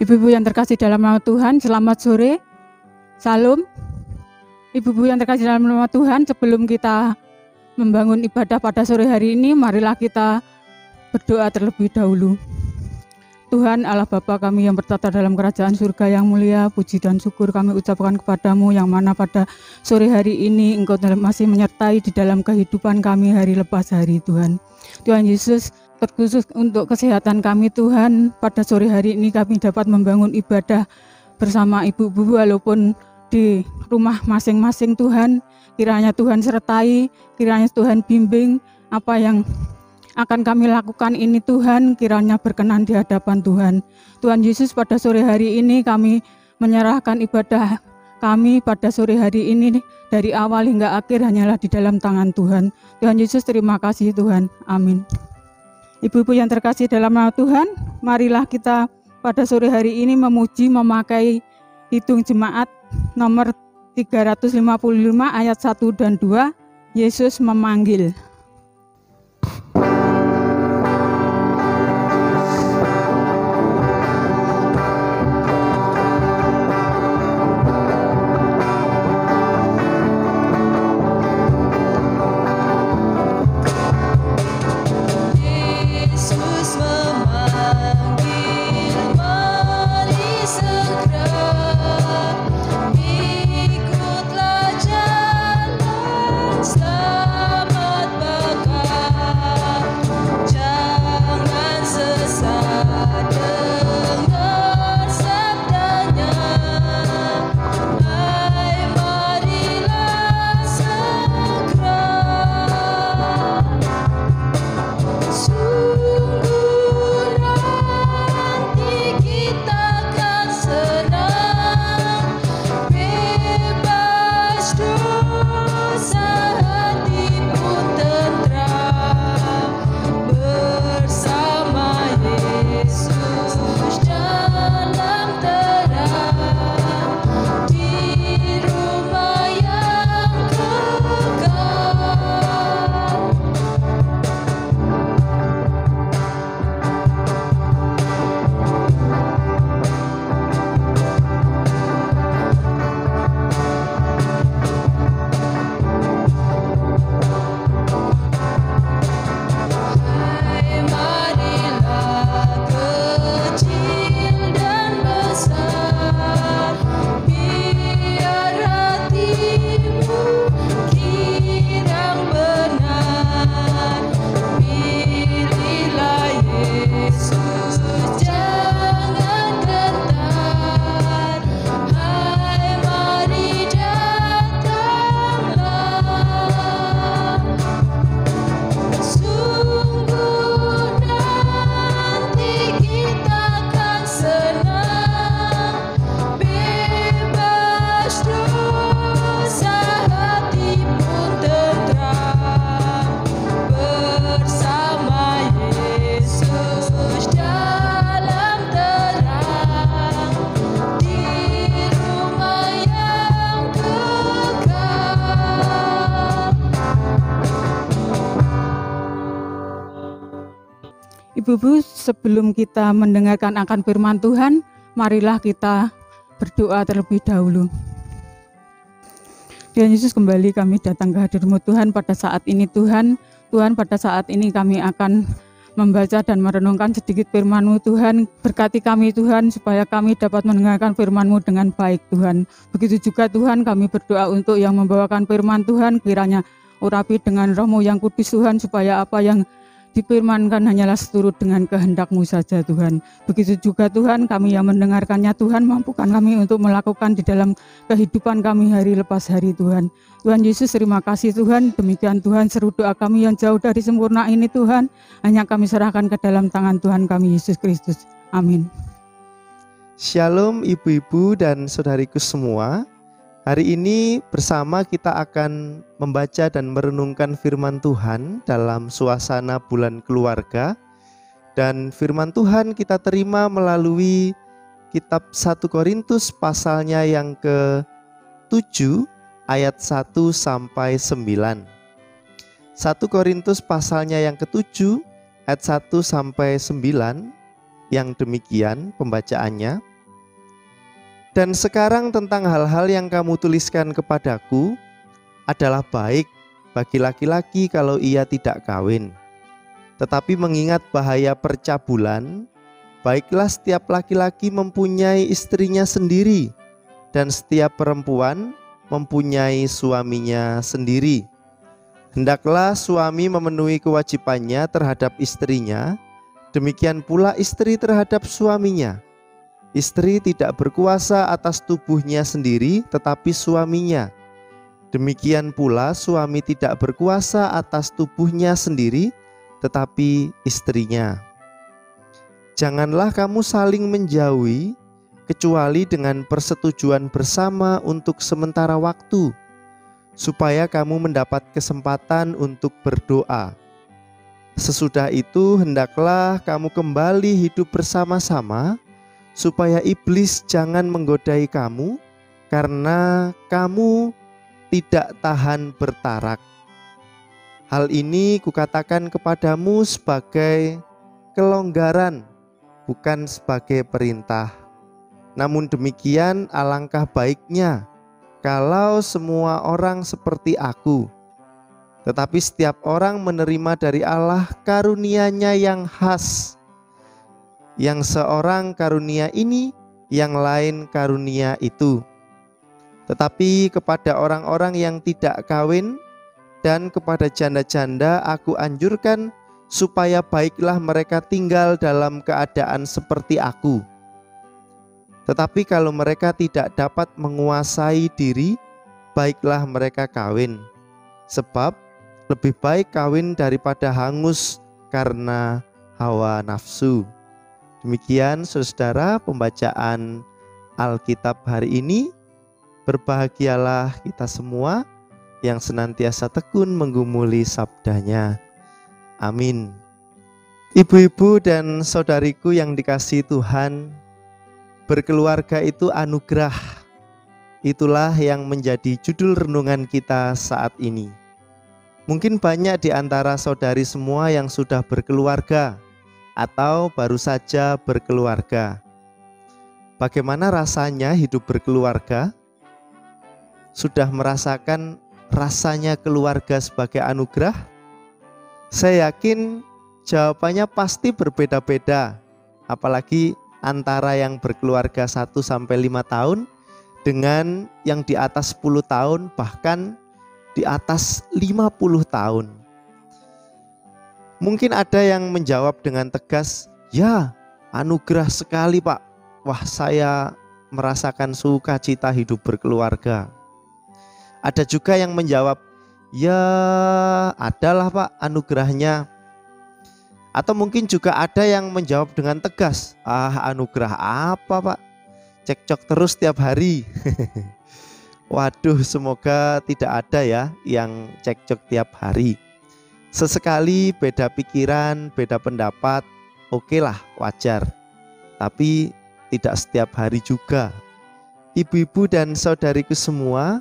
Ibu-ibu yang terkasih dalam nama Tuhan, selamat sore. Salam. Ibu-ibu yang terkasih dalam nama Tuhan, sebelum kita membangun ibadah pada sore hari ini, marilah kita berdoa terlebih dahulu. Tuhan Allah Bapa kami yang bertata dalam kerajaan surga yang mulia, puji dan syukur kami ucapkan kepadamu yang mana pada sore hari ini Engkau masih menyertai di dalam kehidupan kami hari lepas hari Tuhan. Tuhan Yesus, terkhusus untuk kesehatan kami Tuhan, pada sore hari ini kami dapat membangun ibadah bersama ibu-ibu walaupun di rumah masing-masing Tuhan. Kiranya Tuhan sertai, kiranya Tuhan bimbing apa yang akan kami lakukan ini Tuhan, kiranya berkenan di hadapan Tuhan. Tuhan Yesus, pada sore hari ini kami menyerahkan ibadah kami pada sore hari ini dari awal hingga akhir hanyalah di dalam tangan Tuhan. Tuhan Yesus, terima kasih Tuhan. Amin. Ibu-ibu yang terkasih dalam nama Tuhan, marilah kita pada sore hari ini memuji memakai Hitung Jemaat nomor 355 ayat 1 dan 2, Yesus memanggil. Ibu-ibu, sebelum kita mendengarkan akan firman Tuhan, marilah kita berdoa terlebih dahulu. Tuhan Yesus, kembali kami datang ke hadir-Mu Tuhan pada saat ini Tuhan. Tuhan, pada saat ini kami akan membaca dan merenungkan sedikit firman-Mu Tuhan. Berkati kami Tuhan, supaya kami dapat mendengarkan firman-Mu dengan baik Tuhan. Begitu juga Tuhan, kami berdoa untuk yang membawakan firman Tuhan, kiranya urapi dengan Roh-Mu yang kudus Tuhan, supaya apa yang difirmankan hanyalah seturut dengan kehendak-Mu saja Tuhan. Begitu juga Tuhan, kami yang mendengarkannya Tuhan, mampukan kami untuk melakukan di dalam kehidupan kami hari lepas hari Tuhan. Tuhan Yesus, terima kasih Tuhan. Demikian Tuhan, seru doa kami yang jauh dari sempurna ini Tuhan, hanya kami serahkan ke dalam tangan Tuhan kami Yesus Kristus. Amin. Shalom ibu-ibu dan saudariku semua. Hari ini bersama kita akan membaca dan merenungkan firman Tuhan dalam suasana bulan keluarga. Dan firman Tuhan kita terima melalui kitab 1 Korintus pasalnya yang ke-7 ayat 1 sampai 9. 1 Korintus pasalnya yang ke-7 ayat 1 sampai 9 yang demikian pembacaannya. Dan sekarang tentang hal-hal yang kamu tuliskan kepadaku adalah baik bagi laki-laki kalau ia tidak kawin. Tetapi mengingat bahaya percabulan, baiklah setiap laki-laki mempunyai istrinya sendiri, dan setiap perempuan mempunyai suaminya sendiri. Hendaklah suami memenuhi kewajibannya terhadap istrinya, demikian pula istri terhadap suaminya. Istri tidak berkuasa atas tubuhnya sendiri, tetapi suaminya. Demikian pula suami tidak berkuasa atas tubuhnya sendiri, tetapi istrinya. Janganlah kamu saling menjauhi, kecuali dengan persetujuan bersama untuk sementara waktu, supaya kamu mendapat kesempatan untuk berdoa. Sesudah itu hendaklah kamu kembali hidup bersama-sama, supaya iblis jangan menggodai kamu, karena kamu tidak tahan bertarak. Hal ini kukatakan kepadamu sebagai kelonggaran, bukan sebagai perintah. Namun demikian alangkah baiknya kalau semua orang seperti aku. Tetapi setiap orang menerima dari Allah karunia-Nya yang khas. Yang seorang karunia ini, yang lain karunia itu. Tetapi kepada orang-orang yang tidak kawin dan kepada janda-janda aku anjurkan supaya baiklah mereka tinggal dalam keadaan seperti aku. Tetapi kalau mereka tidak dapat menguasai diri, baiklah mereka kawin. Sebab lebih baik kawin daripada hangus karena hawa nafsu. Demikian saudara pembacaan Alkitab hari ini. Berbahagialah kita semua yang senantiasa tekun menggumuli sabdanya. Amin. Ibu-ibu dan saudariku yang dikasihi Tuhan, berkeluarga itu anugerah. Itulah yang menjadi judul renungan kita saat ini. Mungkin banyak di antara saudari semua yang sudah berkeluarga atau baru saja berkeluarga. Bagaimana rasanya hidup berkeluarga? Sudah merasakan rasanya keluarga sebagai anugerah? Saya yakin jawabannya pasti berbeda-beda. Apalagi antara yang berkeluarga 1-5 tahun dengan yang di atas 10 tahun, bahkan di atas 50 tahun. Mungkin ada yang menjawab dengan tegas, "Ya, anugerah sekali Pak. Wah, saya merasakan sukacita hidup berkeluarga." Ada juga yang menjawab, "Ya, adalah Pak anugerahnya." Atau mungkin juga ada yang menjawab dengan tegas, "Anugerah apa Pak? Cekcok terus tiap hari." Waduh, semoga tidak ada ya yang cekcok tiap hari. Sesekali beda pikiran, beda pendapat, okelah, wajar. Tapi tidak setiap hari juga. Ibu-ibu dan saudariku semua,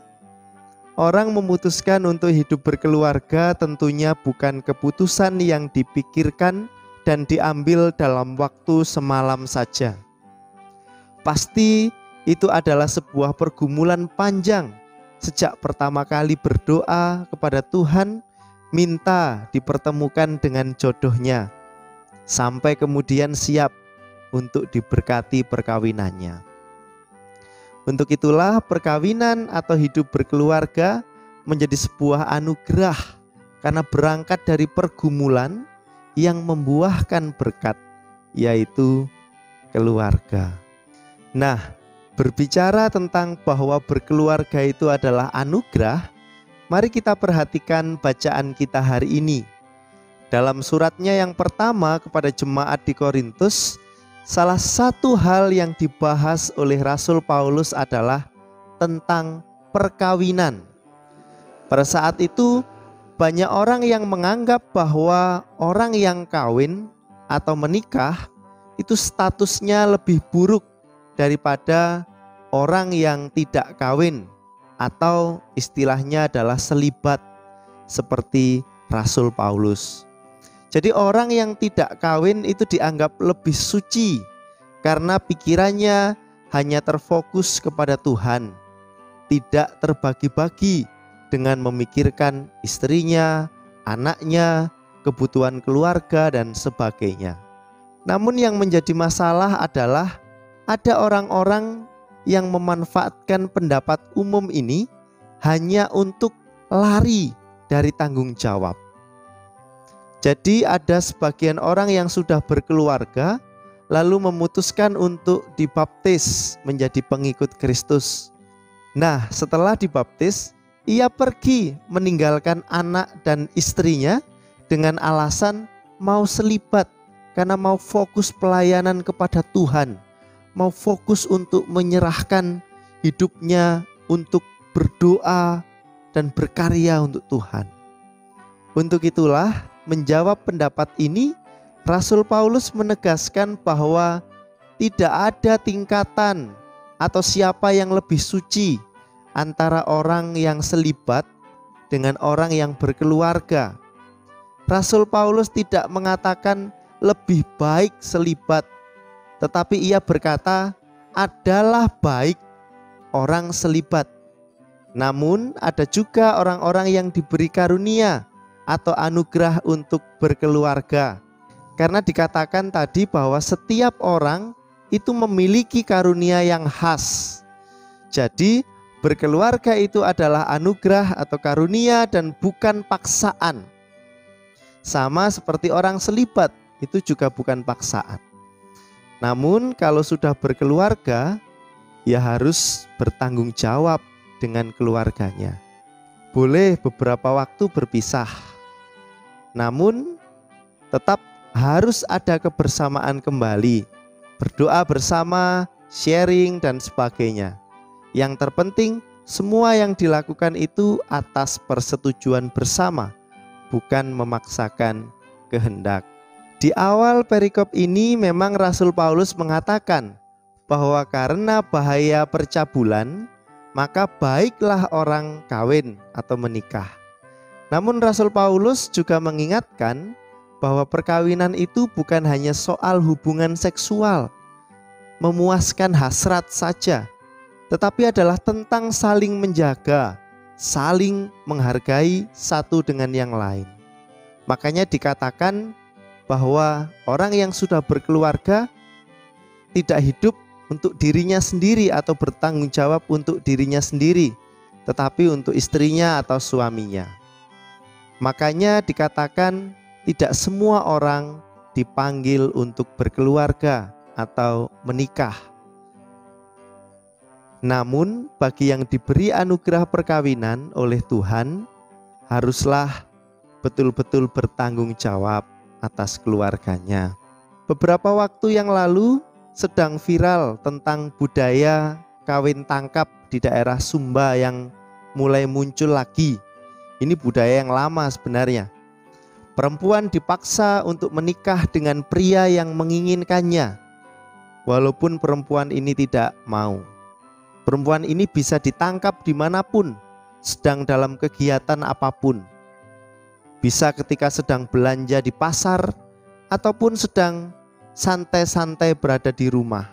orang memutuskan untuk hidup berkeluarga tentunya bukan keputusan yang dipikirkan dan diambil dalam waktu semalam saja. Pasti itu adalah sebuah pergumulan panjang sejak pertama kali berdoa kepada Tuhan, minta dipertemukan dengan jodohnya, sampai kemudian siap untuk diberkati perkawinannya. Untuk itulah perkawinan atau hidup berkeluarga menjadi sebuah anugerah karena berangkat dari pergumulan yang membuahkan berkat, yaitu keluarga. Nah, berbicara tentang bahwa berkeluarga itu adalah anugerah, mari kita perhatikan bacaan kita hari ini. Dalam suratnya yang pertama kepada jemaat di Korintus, salah satu hal yang dibahas oleh Rasul Paulus adalah tentang perkawinan. Pada saat itu banyak orang yang menganggap bahwa orang yang kawin atau menikah itu statusnya lebih buruk daripada orang yang tidak kawin, atau istilahnya adalah selibat seperti Rasul Paulus. Jadi orang yang tidak kawin itu dianggap lebih suci karena pikirannya hanya terfokus kepada Tuhan, tidak terbagi-bagi dengan memikirkan istrinya, anaknya, kebutuhan keluarga, dan sebagainya. Namun yang menjadi masalah adalah ada orang-orang yang memanfaatkan pendapat umum ini hanya untuk lari dari tanggung jawab. Jadi ada sebagian orang yang sudah berkeluarga lalu memutuskan untuk dibaptis menjadi pengikut Kristus. Nah, setelah dibaptis, ia pergi meninggalkan anak dan istrinya dengan alasan mau selibat karena mau fokus pelayanan kepada Tuhan, mau fokus untuk menyerahkan hidupnya untuk berdoa dan berkarya untuk Tuhan. Untuk itulah, menjawab pendapat ini, Rasul Paulus menegaskan bahwa tidak ada tingkatan atau siapa yang lebih suci antara orang yang selibat dengan orang yang berkeluarga. Rasul Paulus tidak mengatakan lebih baik selibat, tetapi ia berkata adalah baik orang selibat. Namun ada juga orang-orang yang diberi karunia atau anugerah untuk berkeluarga. Karena dikatakan tadi bahwa setiap orang itu memiliki karunia yang khas. Jadi berkeluarga itu adalah anugerah atau karunia dan bukan paksaan. Sama seperti orang selibat, itu juga bukan paksaan. Namun kalau sudah berkeluarga, ya harus bertanggung jawab dengan keluarganya. Boleh beberapa waktu berpisah, namun tetap harus ada kebersamaan kembali, berdoa bersama, sharing, dan sebagainya. Yang terpenting, semua yang dilakukan itu atas persetujuan bersama, bukan memaksakan kehendak. Di awal perikop ini memang Rasul Paulus mengatakan bahwa karena bahaya percabulan, maka baiklah orang kawin atau menikah. Namun Rasul Paulus juga mengingatkan bahwa perkawinan itu bukan hanya soal hubungan seksual, memuaskan hasrat saja, tetapi adalah tentang saling menjaga, saling menghargai satu dengan yang lain. Makanya dikatakan bahwa orang yang sudah berkeluarga tidak hidup untuk dirinya sendiri atau bertanggung jawab untuk dirinya sendiri, tetapi untuk istrinya atau suaminya. Makanya dikatakan tidak semua orang dipanggil untuk berkeluarga atau menikah. Namun bagi yang diberi anugerah perkawinan oleh Tuhan, haruslah betul-betul bertanggung jawab atas keluarganya. Beberapa waktu yang lalu sedang viral tentang budaya kawin tangkap di daerah Sumba yang mulai muncul lagi. Ini budaya yang lama sebenarnya. Perempuan dipaksa untuk menikah dengan pria yang menginginkannya, walaupun perempuan ini tidak mau. Perempuan ini bisa ditangkap dimanapun, sedang dalam kegiatan apapun. Bisa ketika sedang belanja di pasar, ataupun sedang santai-santai berada di rumah.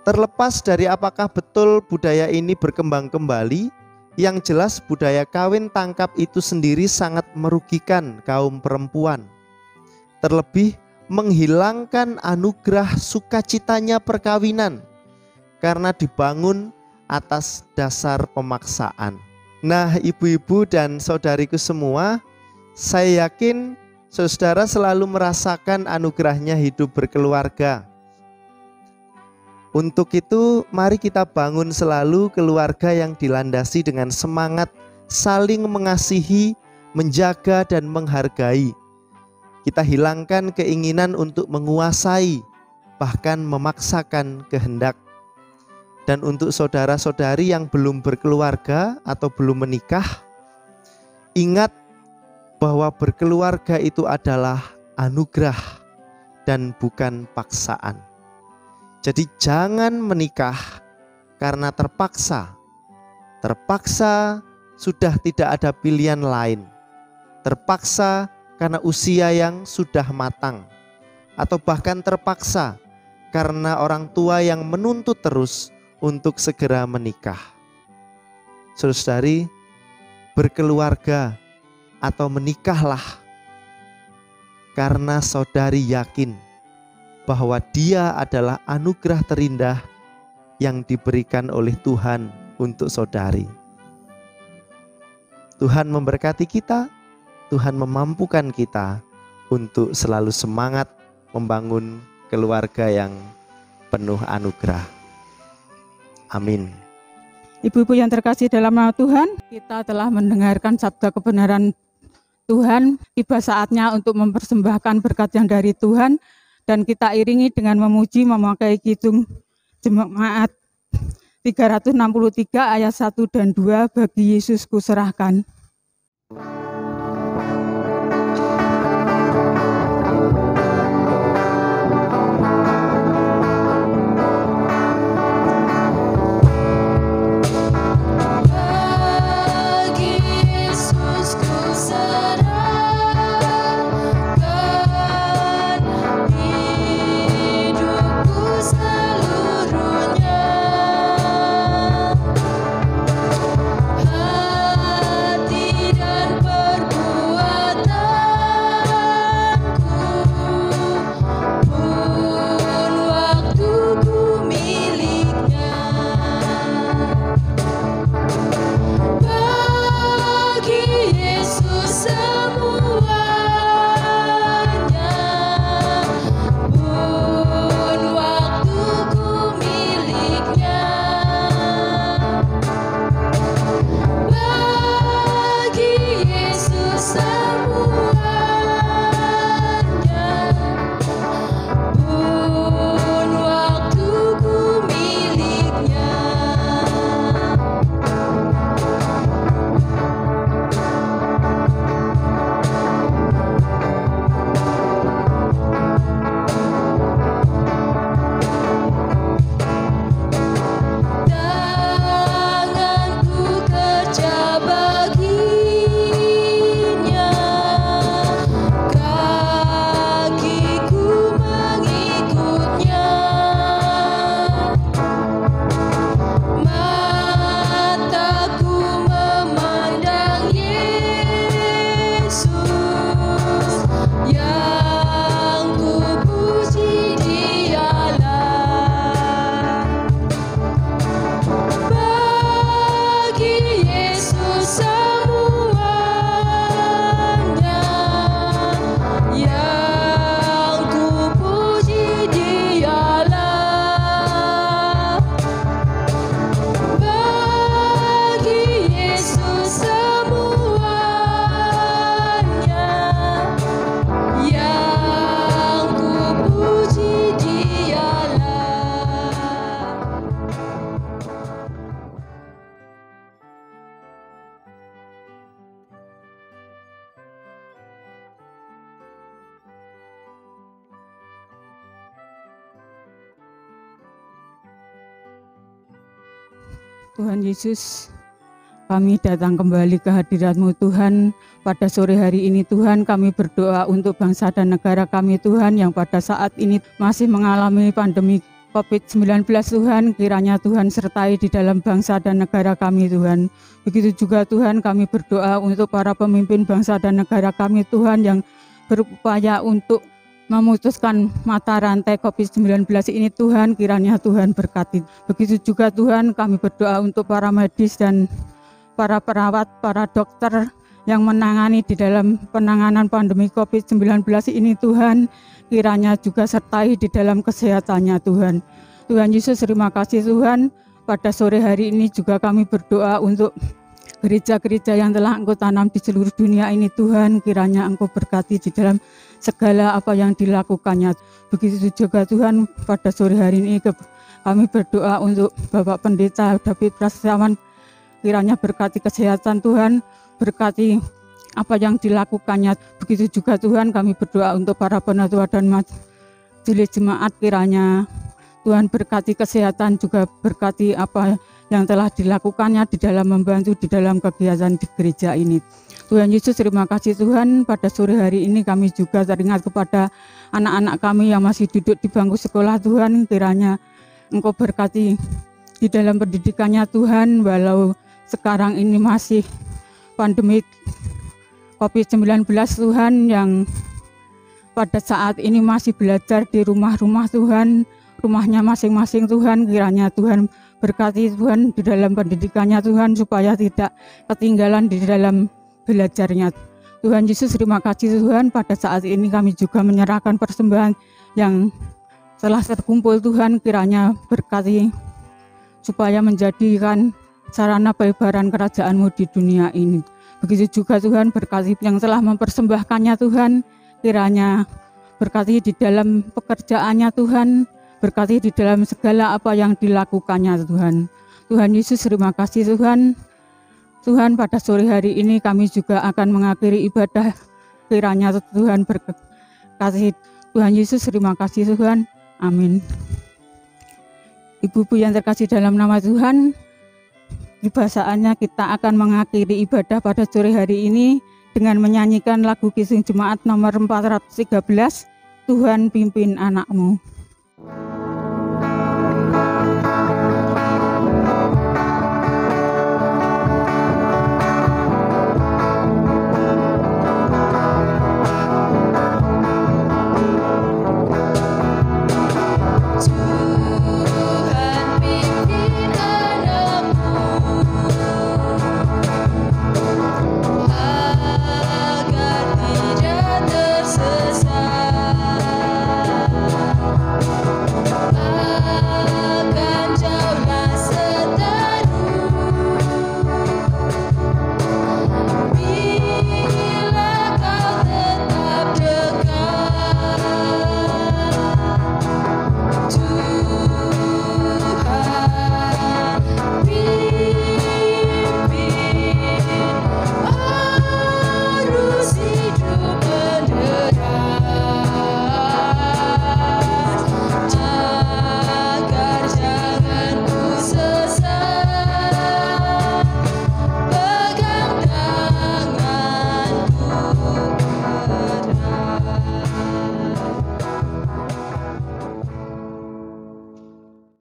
Terlepas dari apakah betul budaya ini berkembang kembali, yang jelas budaya kawin tangkap itu sendiri sangat merugikan kaum perempuan. Terlebih menghilangkan anugerah sukacitanya perkawinan karena dibangun atas dasar pemaksaan. Nah, ibu-ibu dan saudariku semua, saya yakin saudara selalu merasakan anugerahnya hidup berkeluarga. Untuk itu, mari kita bangun selalu keluarga yang dilandasi dengan semangat saling mengasihi, menjaga, dan menghargai. Kita hilangkan keinginan untuk menguasai, bahkan memaksakan kehendak. Dan untuk saudara-saudari yang belum berkeluarga atau belum menikah, ingat bahwa berkeluarga itu adalah anugerah dan bukan paksaan. Jadi jangan menikah karena terpaksa. Terpaksa sudah tidak ada pilihan lain. Terpaksa karena usia yang sudah matang. Atau bahkan terpaksa karena orang tua yang menuntut terus untuk segera menikah. Saudara-saudari, berkeluarga atau menikahlah karena saudari yakin bahwa dia adalah anugerah terindah yang diberikan oleh Tuhan untuk saudari. Tuhan memberkati kita, Tuhan memampukan kita untuk selalu semangat membangun keluarga yang penuh anugerah. Amin. Ibu-ibu yang terkasih dalam nama Tuhan, kita telah mendengarkan sabda kebenaran Tuhan. Tiba saatnya untuk mempersembahkan berkat yang dari Tuhan, dan kita iringi dengan memuji memakai kidung jemaat 363 ayat 1 dan 2, bagi Yesus kuserahkan. Tuhan Yesus, kami datang kembali ke hadirat-Mu Tuhan. Pada sore hari ini Tuhan, kami berdoa untuk bangsa dan negara kami Tuhan, yang pada saat ini masih mengalami pandemi COVID-19 Tuhan. Kiranya Tuhan sertai di dalam bangsa dan negara kami Tuhan. Begitu juga Tuhan, kami berdoa untuk para pemimpin bangsa dan negara kami Tuhan, yang berupaya untuk memutuskan mata rantai COVID-19 ini Tuhan. Kiranya Tuhan berkati. Begitu juga Tuhan, kami berdoa untuk para medis dan para perawat, para dokter yang menangani di dalam penanganan pandemi COVID-19 ini Tuhan. Kiranya juga sertai di dalam kesehatannya Tuhan. Tuhan Yesus, terima kasih Tuhan. Pada sore hari ini juga kami berdoa untuk gereja-gereja yang telah Engkau tanam di seluruh dunia ini Tuhan. Kiranya Engkau berkati di dalam segala apa yang dilakukannya. Begitu juga Tuhan, pada sore hari ini kami berdoa untuk Bapak Pendeta David Prasetyawan. Kiranya berkati kesehatan Tuhan, berkati apa yang dilakukannya. Begitu juga Tuhan, kami berdoa untuk para penatua dan majelis jemaat. Kiranya Tuhan berkati kesehatan, juga berkati apa yang telah dilakukannya di dalam membantu di dalam kegiatan di gereja ini. Tuhan Yesus, terima kasih Tuhan, pada sore hari ini kami juga teringat kepada anak-anak kami yang masih duduk di bangku sekolah Tuhan. Kiranya Engkau berkati di dalam pendidikannya Tuhan, walau sekarang ini masih pandemi COVID-19 Tuhan, yang pada saat ini masih belajar di rumah-rumah Tuhan, rumahnya masing-masing Tuhan. Kiranya Tuhan berkati Tuhan di dalam pendidikannya Tuhan, supaya tidak ketinggalan di dalam belajarnya. Tuhan Yesus, terima kasih Tuhan, pada saat ini kami juga menyerahkan persembahan yang telah terkumpul Tuhan. Kiranya berkati supaya menjadikan sarana pelebaran kerajaan-Mu di dunia ini. Begitu juga Tuhan, berkati yang telah mempersembahkannya Tuhan. Kiranya berkati di dalam pekerjaannya Tuhan, berkati di dalam segala apa yang dilakukannya Tuhan. Tuhan Yesus, terima kasih Tuhan. Tuhan, pada sore hari ini kami juga akan mengakhiri ibadah. Kiranya Tuhan berkati. Tuhan Yesus, terima kasih Tuhan. Amin. Ibu-ibu yang terkasih dalam nama Tuhan, kebiasaannya kita akan mengakhiri ibadah pada sore hari ini dengan menyanyikan lagu Kisung Jemaat nomor 413, Tuhan Pimpin Anak-Mu.